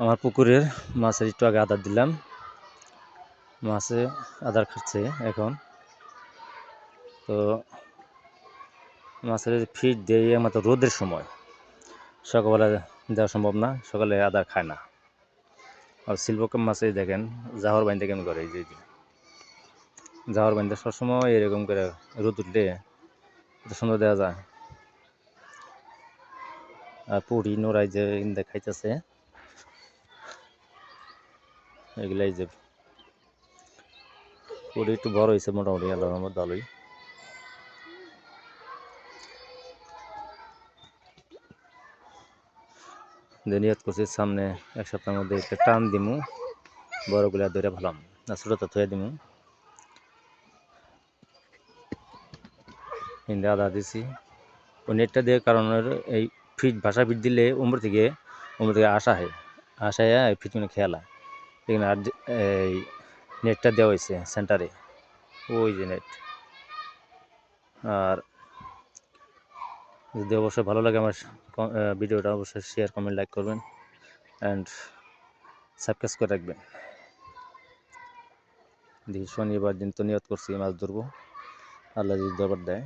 আমার পুকুরের মাছের একটু আগে আদার দিলাম, মাছে আদার খাচ্ছে এখন। তো মাছের ফিড দিয়ে আমাদের রোদের সময়, সকালবেলা দেওয়া সম্ভব না, সকালে আদার খায় না। আর সিলভার মাছে দেখেন জাহর বাইন্দা কেমন করে, এই যে জাহর বাইন্দা সবসময় এরকম করে রোদ উঠলে এত সুন্দর দেওয়া যায়। আর পুরি নোড়াই যে খাইতেছে, এগুলাই যে পুরি একটু বড় হয়েছে মোটামুটি, আল্লাহর রহমতে ভালোই। নিয়ত করছি সামনে এক সপ্তাহের মধ্যে একটা টান দিমু, বড়গুলা ধরে ভালাম না, ছোটটা থুয়ে দিমু। হিন্দে আদা দিছি ওই নেটটা দিয়ে, কারণ এই ফিট ভাষা ফিট দিলে উমর থেকে আসা হয়, আসায় এই ফিট মানে খেয়ালা। এখানে আর এই নেটটা দেওয়া হয়েছে সেন্টারে, ওই যে নেট। আর যদি অবশ্যই ভালো লাগে আমার ভিডিওটা, অবশ্যই শেয়ার, কমেন্ট, লাইক করবেন অ্যান্ড সাবস্ক্রাইব করে রাখবেন। দেখি শনিবার দিন তো নিয়ত করছি মাছ ধরবো, আল্লাহ যদি দরবার দেয়।